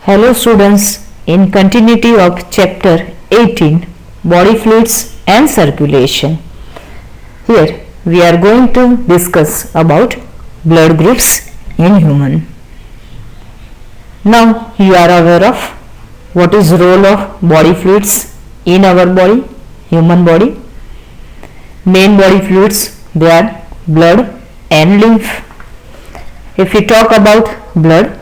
Hello students, in continuity of chapter 18 body fluids and circulation. Here we are going to discuss about blood groups in human. Now you are aware of what is role of body fluids in our body, human body. Main body fluids, they are blood and lymph. If we talk about blood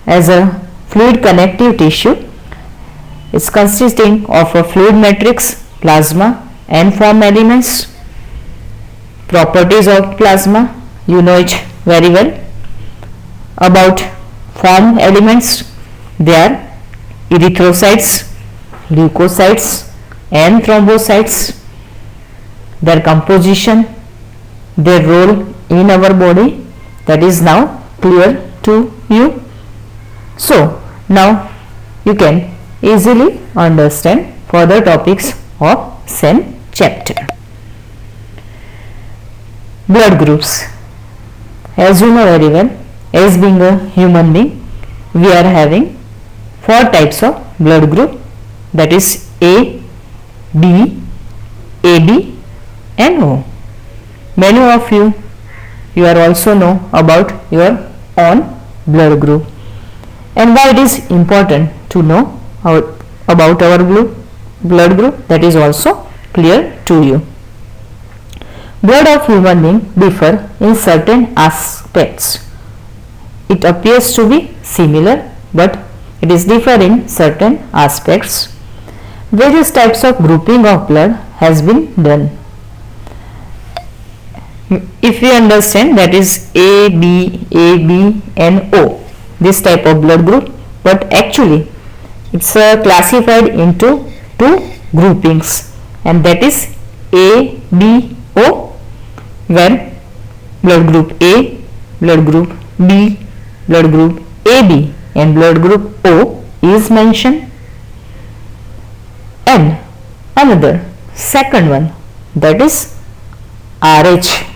as a fluid connective tissue, is consisting of a fluid matrix, plasma and form elements. Properties of plasma, you know it very well. About form elements, they are erythrocytes, leukocytes and thrombocytes. Their composition, their role in our body, that is now clear to you. So now you can easily understand further topics of same chapter. Blood groups. As you know very well, as being a human being, we are having four types of blood group, that is A, B, AB and O. Many of you are also know about your own blood group, and why it is important to know about our blood group, that is also clear to you. Blood of human being differ in certain aspects. It appears to be similar, but it is differ in certain aspects. Various types of grouping of blood has been done. If we understand, that is A, B, and O, this type of blood group, but actually it's classified into two groupings, and that is A, B, O, where blood group A, blood group B, blood group AB and blood group O is mentioned. And another second one, that is RH.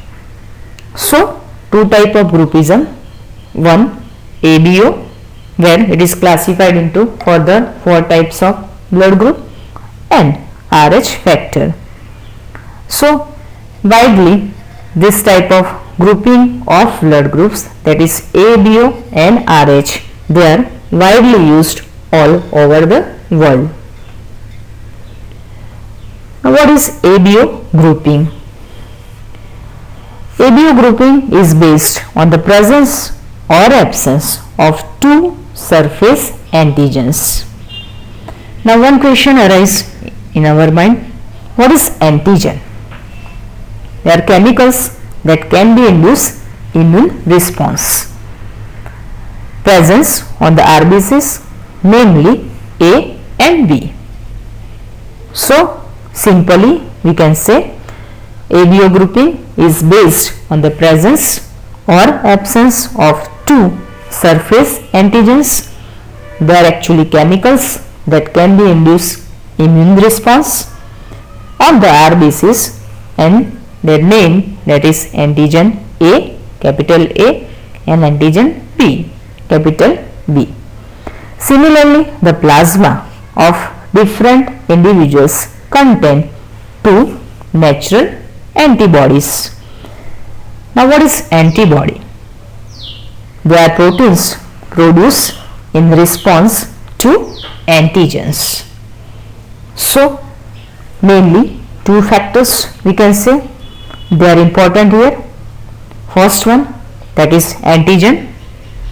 So two type of groupism, one ABO, where it is classified into further four types of blood group, and RH factor. So widely this type of grouping of blood groups, that is ABO and RH, they are widely used all over the world. Now what is ABO grouping? ABO grouping is based on the presence or absence of two surface antigens. Now one question arises in our mind, what is antigen? They are chemicals that can be induce immune response. Presence on the RBCs, namely A and B. So simply we can say ABO grouping is based on the presence or absence of two surface antigens. They are actually chemicals that can be induce immune response on the RBCs, and their name, that is antigen A, capital A, and antigen B, capital B. Similarly, the plasma of different individuals contain two natural antibodies. Now what is antibody? They are proteins produced in response to antigens. So mainly two factors we can say they are important here. First one, that is antigen.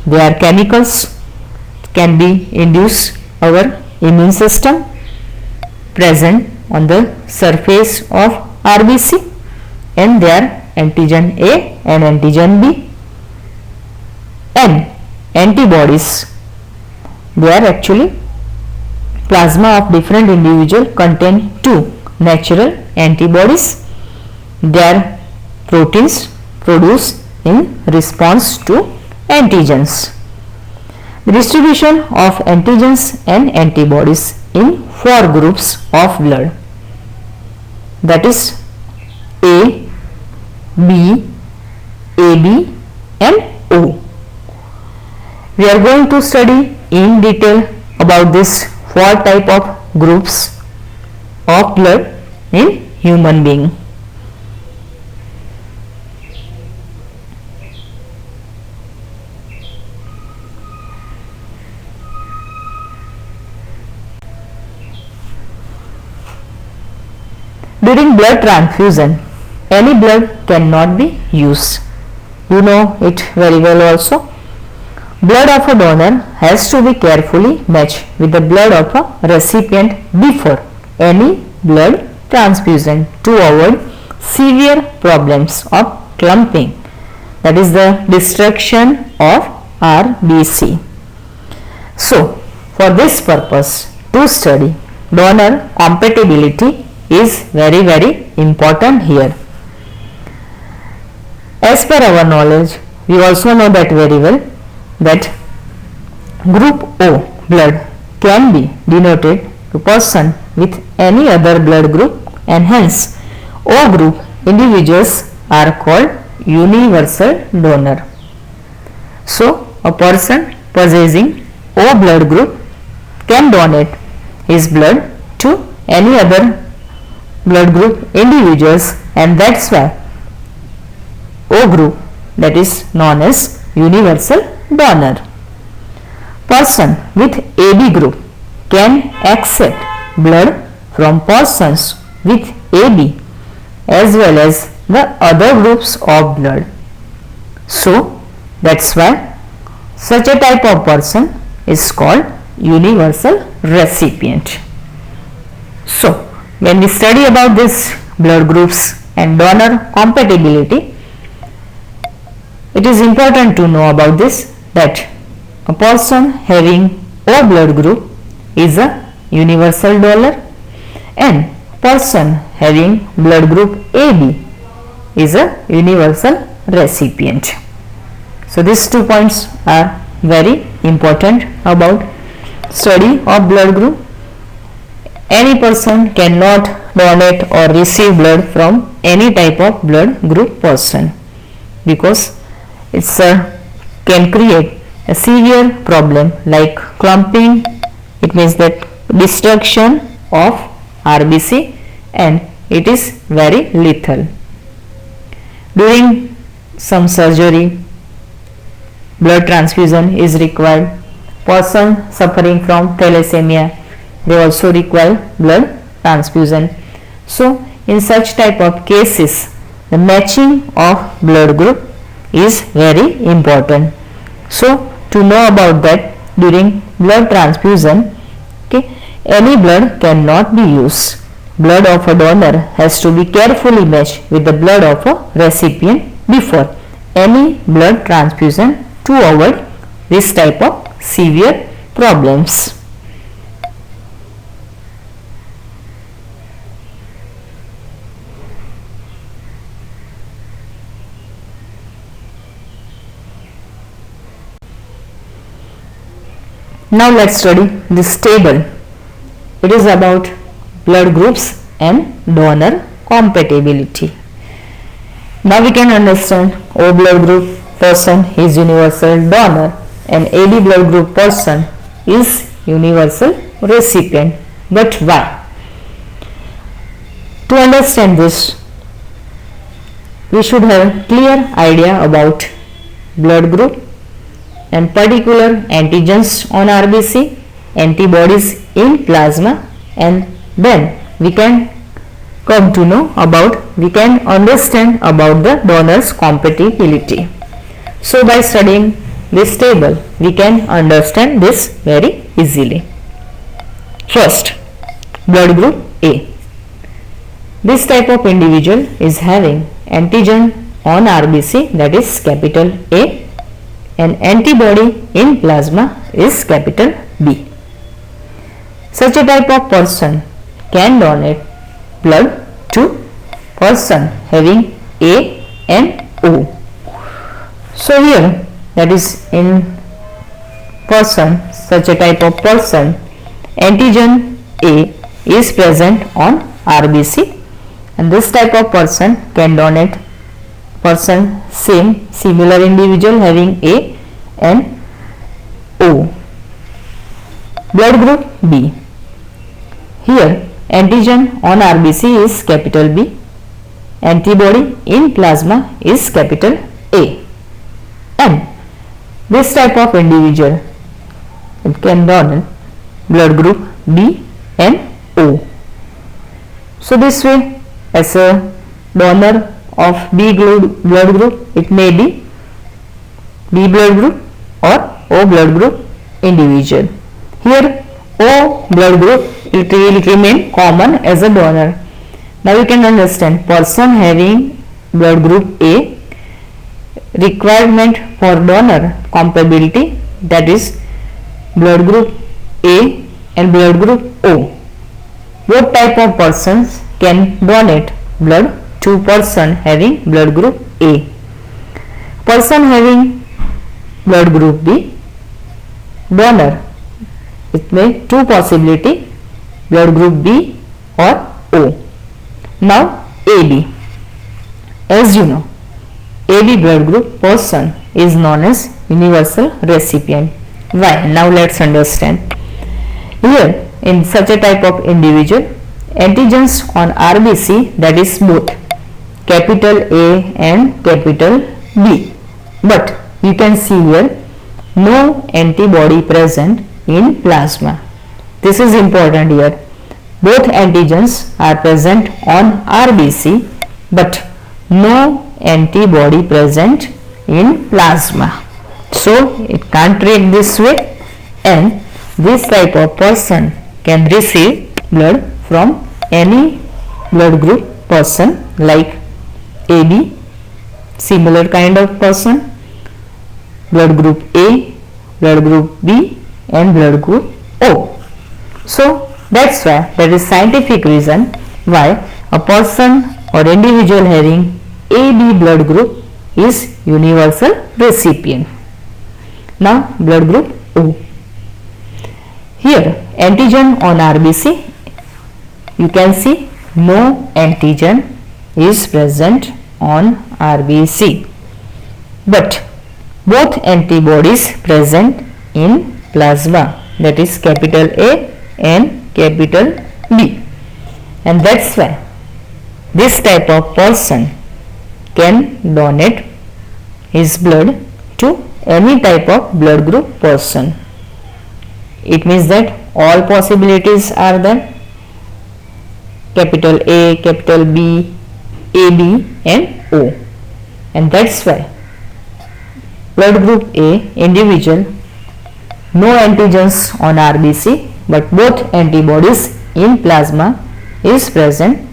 They are chemicals, can be induce our immune system, present on the surface of RBC, and they are antigen A and antigen B. And antibodies, they are actually plasma of different individual contain two natural antibodies. They are proteins produced in response to antigens. The distribution of antigens and antibodies in four groups of blood, that is A, B, AB and O. We are going to study in detail about this four type of groups of blood in human being. During blood transfusion, any blood cannot be used. You know it very well also. Blood of a donor has to be carefully matched with the blood of a recipient before any blood transfusion to avoid severe problems of clumping, that is the destruction of RBC. So, for this purpose, to study donor compatibility is very important here. As per our knowledge, we also know that very well that group O blood can be denoted to person with any other blood group, and hence O group individuals are called universal donor. So, a person possessing O blood group can donate his blood to any other blood group individuals, and that's why O group, that is known as universal donor. Person with AB group can accept blood from persons with AB as well as the other groups of blood. So that's why such a type of person is called universal recipient. So when we study about this blood groups and donor compatibility, it is important to know about this, that a person having O blood group is a universal donor and person having blood group AB is a universal recipient. So these 2 points are very important about study of blood group. Any person cannot donate or receive blood from any type of blood group person, because it can create a severe problem like clumping. It means that destruction of RBC, and it is very lethal. During some surgery, blood transfusion is required. Person suffering from thalassemia, they also require blood transfusion. So in such type of cases, the matching of blood group is very important. So to know about that, during blood transfusion, any blood cannot be used. Blood of a donor has to be carefully matched with the blood of a recipient before any blood transfusion to avoid this type of severe problems. Now let's study this table. It is about blood groups and donor compatibility. Now we can understand O blood group person is universal donor and AB blood group person is universal recipient. But why? To understand this, we should have a clear idea about blood group and particular antigens on RBC, antibodies in plasma, and then we can come to know about, we can understand about the donor's compatibility. So by studying this table, we can understand this very easily. First, blood group A. This type of individual is having antigen on RBC, that is capital A, and antibody in plasma is capital B. Such a type of person can donate blood to person having A and O. So here, that is in person, such a type of person, antigen A is present on RBC, and this type of person can donate person similar individual having A and O. Blood group B. Here antigen on RBC is capital B. Antibody in plasma is capital A. And this type of individual, it can donate blood group B and O. So this way, as a donor of B blood group, it may be B blood group or O blood group individual. Here O blood group it will remain common as a donor. Now you can understand, person having blood group A, requirement for donor compatibility, that is blood group A and blood group O. What type of persons can donate blood to person having blood group A? Person having blood group B, donor, it may two possibility, blood group B or O. Now AB, as you know, AB blood group person is known as universal recipient. Why? Now let's understand. Here in such a type of individual, antigens on RBC, that is both capital A and capital B, but you can see here no antibody present in plasma. This is important here. Both antigens are present on RBC, but no antibody present in plasma. So it can't react this way, and this type of person can receive blood from any blood group person like AB, similar kind of person, blood group A, blood group B and blood group O. So that's why there is scientific reason why a person or individual having AB blood group is universal recipient. Now blood group O. Here antigen on RBC, you can see no antigen is present on RBC, but both antibodies present in plasma, that is capital A and capital B, and that's why this type of person can donate his blood to any type of blood group person. It means that all possibilities are there, capital A, capital B, AB and O, and that's why blood group A individual, no antigens on RBC, but both antibodies in plasma is present.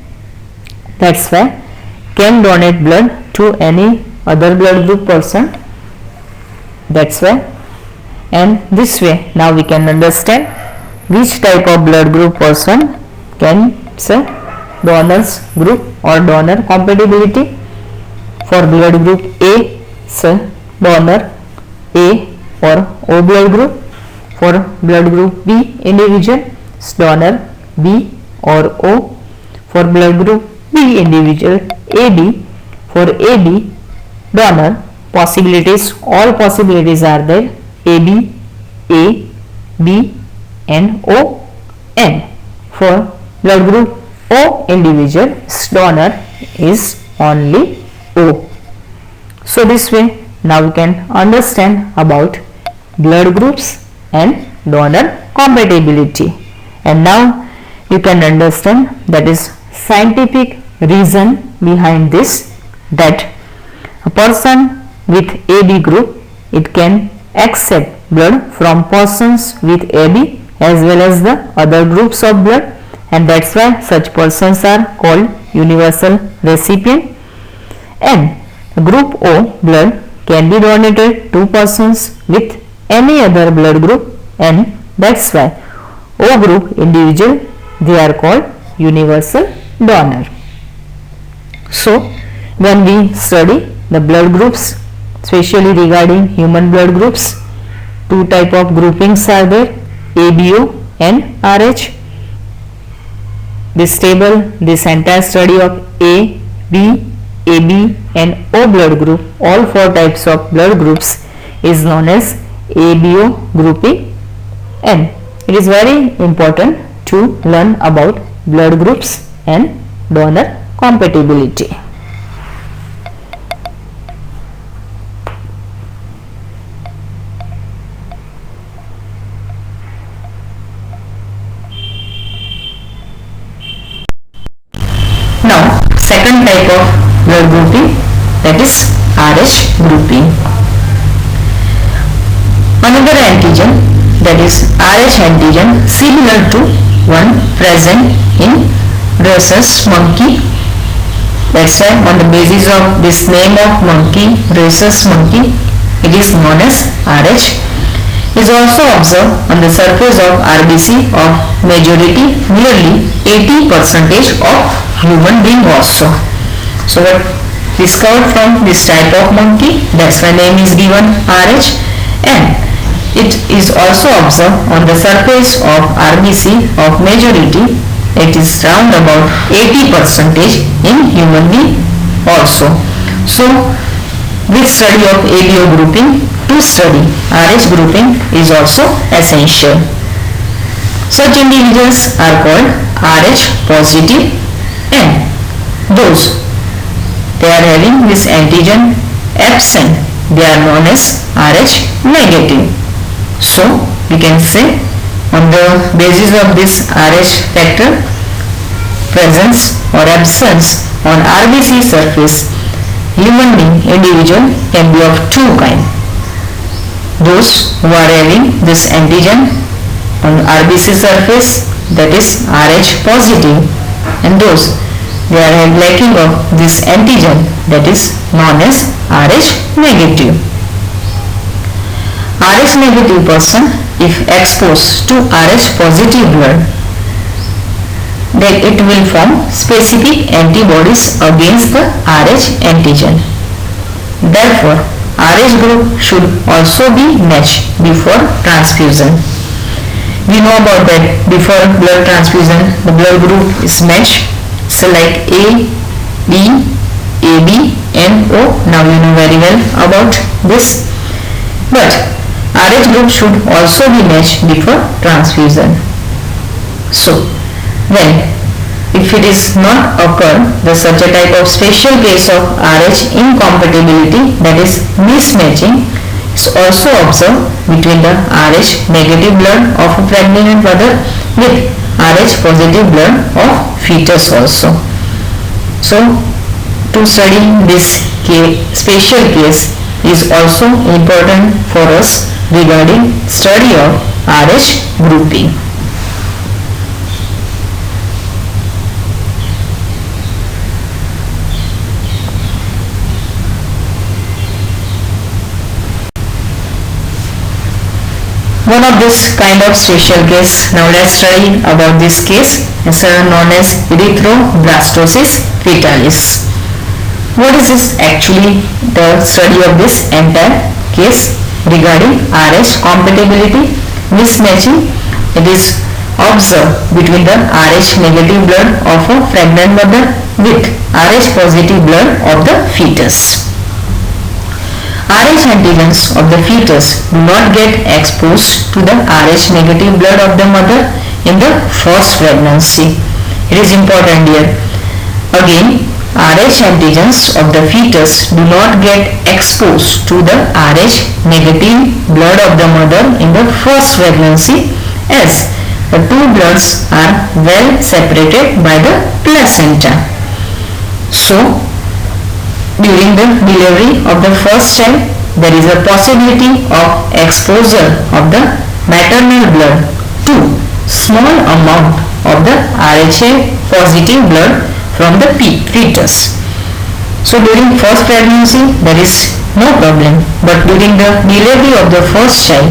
That's why can donate blood to any other blood group person. That's why, and this way now we can understand which type of blood group person can say donors group or donor compatibility. For blood group A, say donor A or O blood group. For blood group B individual, donor B or O. For blood group B individual, AB. For AB donor, possibilities, all possibilities are there, AB, A, B and O. And for blood group O individual, donor is only O. So this way now we can understand about blood groups and donor compatibility, and now you can understand that is scientific reason behind this, that a person with AB group, it can accept blood from persons with AB as well as the other groups of blood, and that's why such persons are called universal recipient. And group O blood can be donated to persons with any other blood group, and that's why O group individual, they are called universal donor. So when we study the blood groups, especially regarding human blood groups, two type of groupings are there, ABO and RH. This table, this entire study of A, B, AB and O blood group, all four types of blood groups is known as ABO grouping, and it is very important to learn about blood groups and donor compatibility. Now, second type of blood grouping, that is RH grouping. Another antigen, that is RH antigen, similar to one present in rhesus monkey. That's why on the basis of this name of monkey, rhesus monkey, it is known as RH. Is also observed on the surface of RBC of majority, nearly 80% of human being also. So what discovered from this type of monkey, that's why name is given RH, and it is also observed on the surface of RBC of majority, it is round about 80% in human being also. So with study of ABO grouping, to study RH grouping is also essential. Such individuals are called RH positive, and those they are having this antigen absent, they are known as RH negative. So we can say on the basis of this RH factor presence or absence on RBC surface, human being individual can be of two kinds. Those who are having this antigen on RBC surface, that is RH positive, and those they are lacking of this antigen, that is known as RH negative. RH negative person, if exposed to RH positive blood, then it will form specific antibodies against the RH antigen. Therefore, RH group should also be matched before transfusion. We know about that before blood transfusion, the blood group is matched. So like A, B, AB, and O. Now you know very well about this. But RH group should also be matched before transfusion. So then, if it is not occurred, the such a type of special case of RH incompatibility, that is mismatching, is also observed between the RH negative blood of a pregnant mother with RH positive blood of fetus also. So to study this special case is also important for us regarding study of RH grouping. One of this kind of special case, now let's study about this case. It's known as erythroblastosis fetalis. What is this actually? The study of this entire case regarding RH compatibility mismatching. It is observed between the RH negative blood of a pregnant mother with RH positive blood of the fetus. RH antigens of the fetus do not get exposed to the RH negative blood of the mother in the first pregnancy. It is important here. Again, RH antigens of the fetus do not get exposed to the RH negative blood of the mother in the first pregnancy, as the two bloods are well separated by the placenta. So, during the delivery of the first child, there is a possibility of exposure of the maternal blood to small amount of the RHA positive blood from the fetus. So during first pregnancy there is no problem, but during the delivery of the first child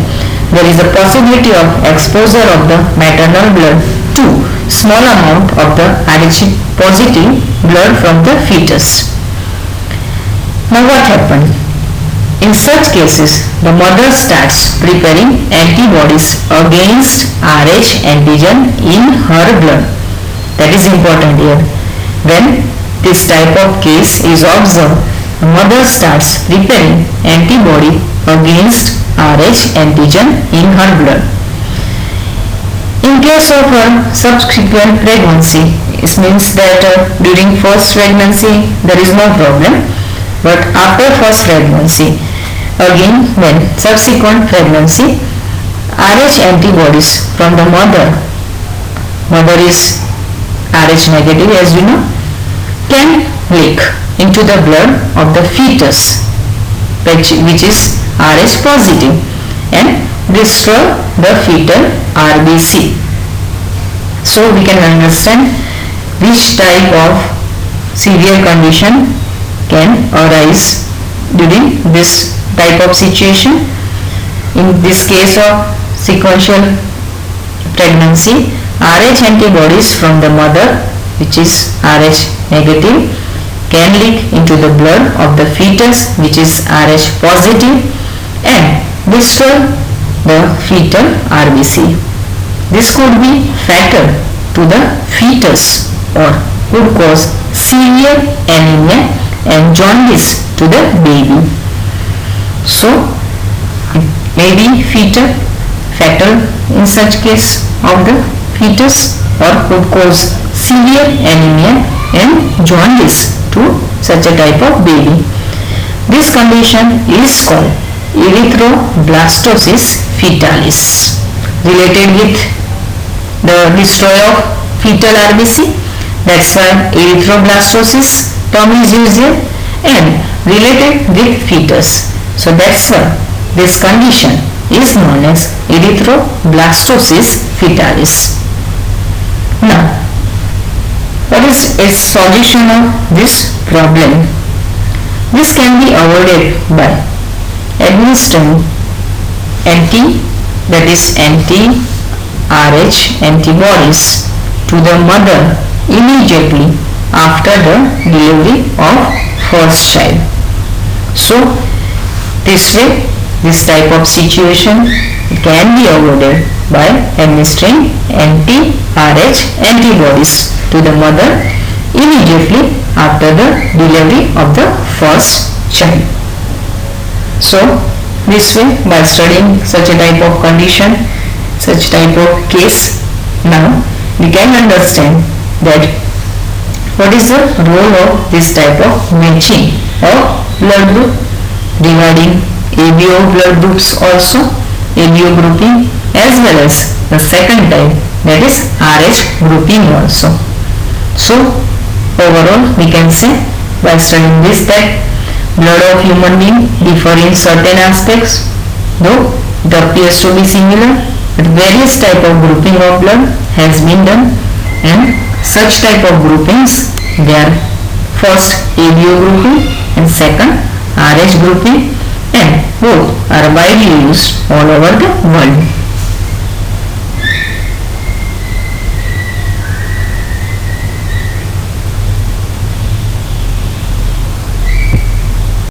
there is a possibility of exposure of the maternal blood to small amount of the RH positive blood from the fetus. Now what happened? In such cases, the mother starts preparing antibodies against RH antigen in her blood. That is important here. When this type of case is observed, the mother starts preparing antibody against RH antigen in her blood. In case of a subsequent pregnancy, it means that during first pregnancy there is no problem, but after first pregnancy, again when subsequent pregnancy, Rh antibodies from the mother is Rh negative as we know, can leak into the blood of the fetus which is Rh positive and destroy the fetal RBC. So we can understand which type of severe condition can arise during this type of situation. In this case of sequential pregnancy, Rh antibodies from the mother which is Rh negative can leak into the blood of the fetus which is Rh positive and destroy the fetal RBC. This could be fatal to the fetus or could cause severe anemia and jaundice to the baby. So it may be fatal in such case of the fetus or could cause severe anemia and jaundice to such a type of baby. This condition is called erythroblastosis fetalis, related with the destroy of fetal RBC. That's why erythroblastosis term is used here, and related with fetus. So that's why this condition is known as erythroblastosis fetalis. Now, what is a solution of this problem? This can be avoided by administering anti-Rh antibodies to the mother immediately after the delivery of first child. So this way, this type of situation can be avoided by administering anti-Rh antibodies to the mother immediately after the delivery of the first child. So this way, by studying such a type of condition, such type of case, now we can understand that what is the role of this type of matching of blood group, dividing ABO blood groups also, ABO grouping, as well as the second type, that is Rh grouping also. So overall we can say, by studying this type, blood of human being differ in certain aspects, though it appears to be similar, but various type of grouping of blood has been done, and such type of groupings, they are first ABO grouping and second Rh grouping, and both are widely used all over the world.